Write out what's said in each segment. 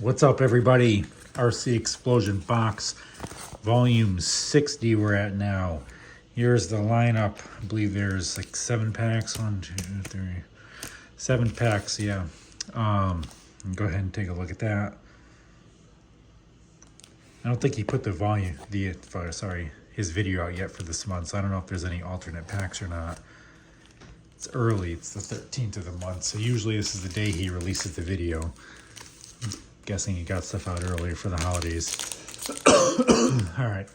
What's up, everybody? RC Explosion Box, Volume 60 we're at now. Here's the lineup. I believe there's like 7 packs. 1, 2, 3, 7 packs, yeah. Go ahead and take a look at that. I don't think he put his video out yet for this month, so I don't know if there's any alternate packs or not. It's early, it's the 13th of the month, so usually this is the day he releases the video. Guessing he got stuff out earlier for the holidays. All right.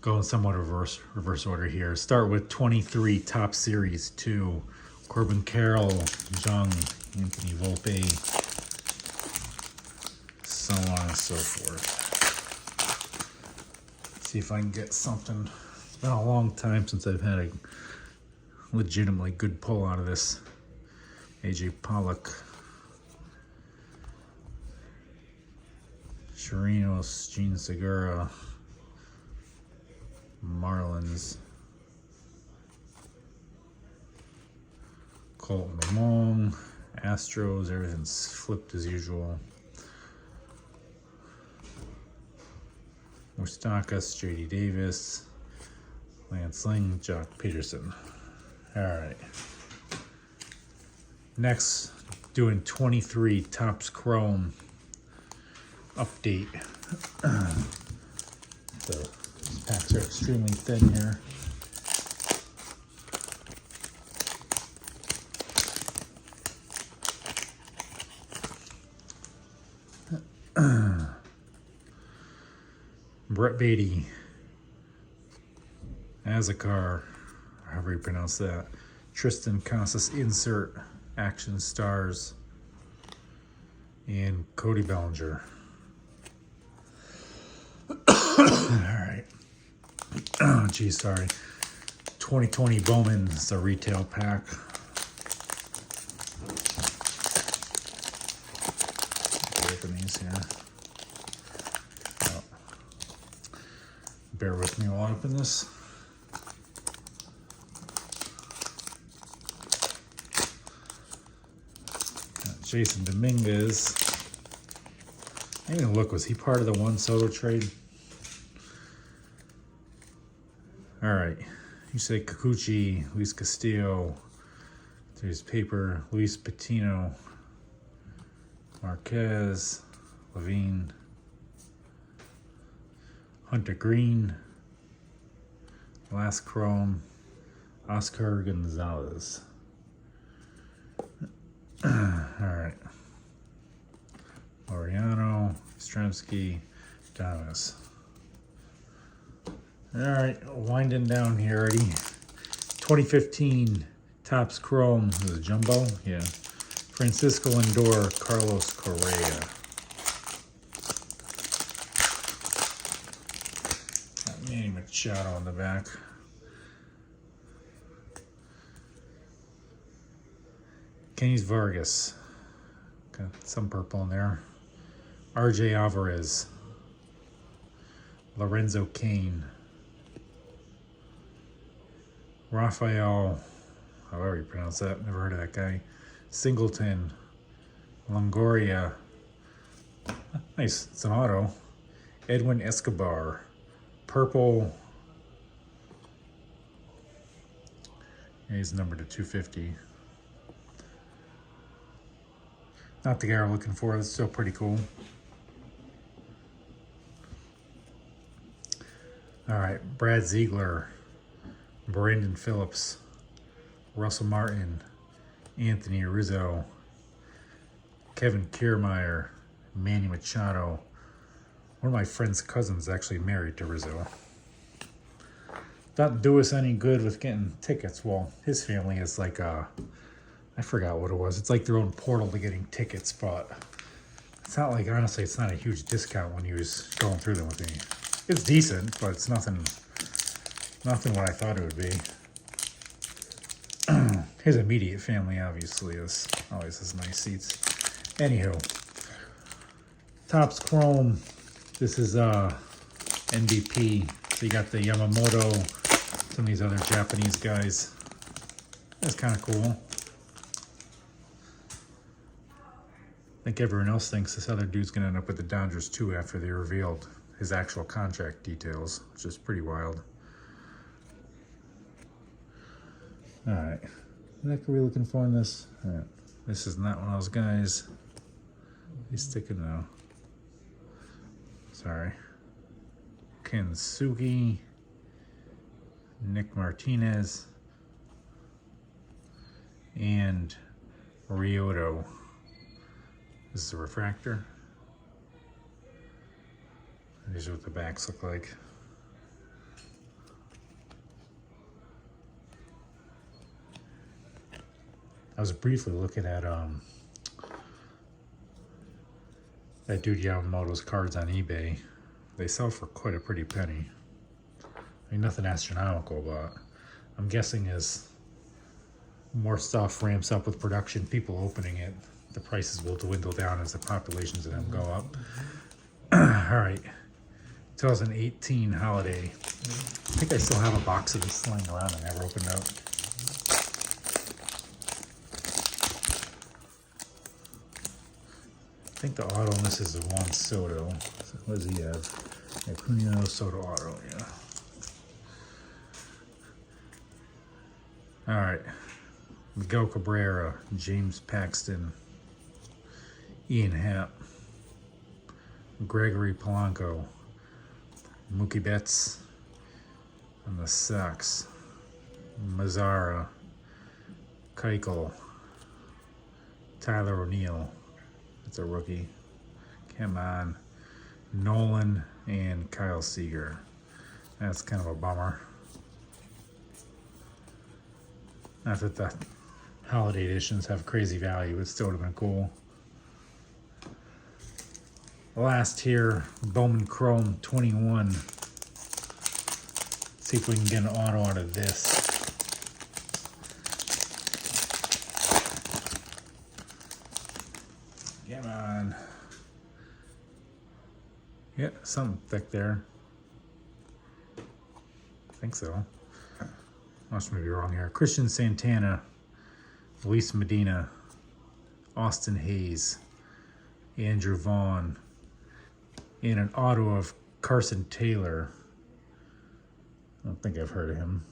Going somewhat reverse order here. Start with 23 Top Series 2. Corbin Carroll, Jung, Anthony Volpe, so on and so forth. Let's see if I can get something. It's been a long time since I've had a legitimately good pull out of this. AJ Pollock. Chirinos, Gene Segura, Marlins, Colton Lamong, Astros, everything's flipped as usual. Moustakas, JD Davis, Lance Lynn, Jock Peterson. All right. Next, doing 23 Topps Chrome update. So these packs are extremely thin here. Brett Beatty, Azakar, however you pronounce that, Tristan Casas insert, Action Stars, and Cody Bellinger. Alright. Oh, geez, sorry. 2020 Bowman is a retail pack. Open these here. Oh. Bear with me while I open this. Got Jason Dominguez. I didn't even look, was he part of the Juan Soto trade? All right, you say Kikuchi, Luis Castillo, there's paper, Luis Patino, Marquez, Levine, Hunter Green, Last Chrome, Oscar Gonzalez. All right. Mariano, Stremski, Davis. All right, winding down here already. 2015 Topps Chrome, is it Jumbo? Yeah. Francisco Lindor, Carlos Correa. Got Manny Machado on the back. Kenny Vargas. Got some purple in there. RJ Alvarez. Lorenzo Cain. Rafael, however you pronounce that, never heard of that guy. Singleton, Longoria, nice, it's an auto. Edwin Escobar, purple, and he's numbered to 250. Not the guy we're looking for, it's still pretty cool. All right, Brad Ziegler, Brandon Phillips, Russell Martin, Anthony Rizzo, Kevin Kiermaier, Manny Machado. One of my friend's cousins actually married to Rizzo. Doesn't do us any good with getting tickets. Well, his family is like I forgot what it was. It's like their own portal to getting tickets, but it's not like, honestly, it's not a huge discount when he was going through them with me. It's decent, but it's nothing what I thought it would be. His immediate family obviously always has nice seats. Anywho, Topps Chrome. This is NBP. So you got the Yamamoto, some of these other Japanese guys. That's kind of cool. think everyone else thinks this other dude's gonna end up with the Dodgers too after they revealed his actual contract details, which is pretty wild. All right, what are we looking for in this? All right. This is not one of those guys. He's sticking now. Sorry. Kensugi, Nick Martinez, and Ryoto. This is a refractor. These are what the backs look like. I was briefly looking at that dude Yamamoto's cards on eBay. They sell for quite a pretty penny. I mean, nothing astronomical, but I'm guessing as more stuff ramps up with production, people opening it, the prices will dwindle down as the populations of them go up. All right, 2018 holiday. I think I still have a box of this lying around I never opened up. I think the auto on this is a Juan Soto. What does he have? Acuna Soto auto, yeah. All right. Miguel Cabrera, James Paxton, Ian Happ, Gregory Polanco, Mookie Betts on the Sox, Mazzara, Keuchel, Tyler O'Neill. It's a rookie. Come on. Nolan and Kyle Seager. That's kind of a bummer. Not that the holiday editions have crazy value, it still would have been cool. Last here, Bowman Chrome 21. Let's see if we can get an auto out of this. Come on. Yeah, something thick there. I think so. Must be wrong here. Christian Santana, Luis Medina, Austin Hayes, Andrew Vaughn, and an auto of Carson Taylor. I don't think I've heard of him.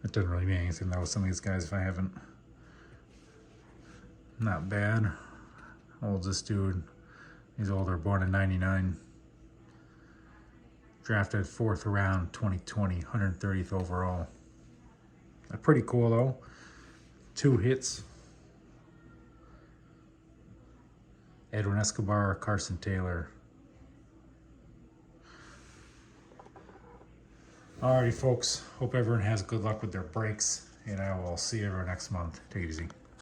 That doesn't really mean anything though with some of these guys if I haven't. Not bad. How old's this dude? He's older, born in 99. Drafted 4th round, 2020, 130th overall. Pretty cool though. 2 hits. Edwin Escobar, Carson Taylor. Alrighty folks, hope everyone has good luck with their breaks, and I will see you everyone next month. Take it easy.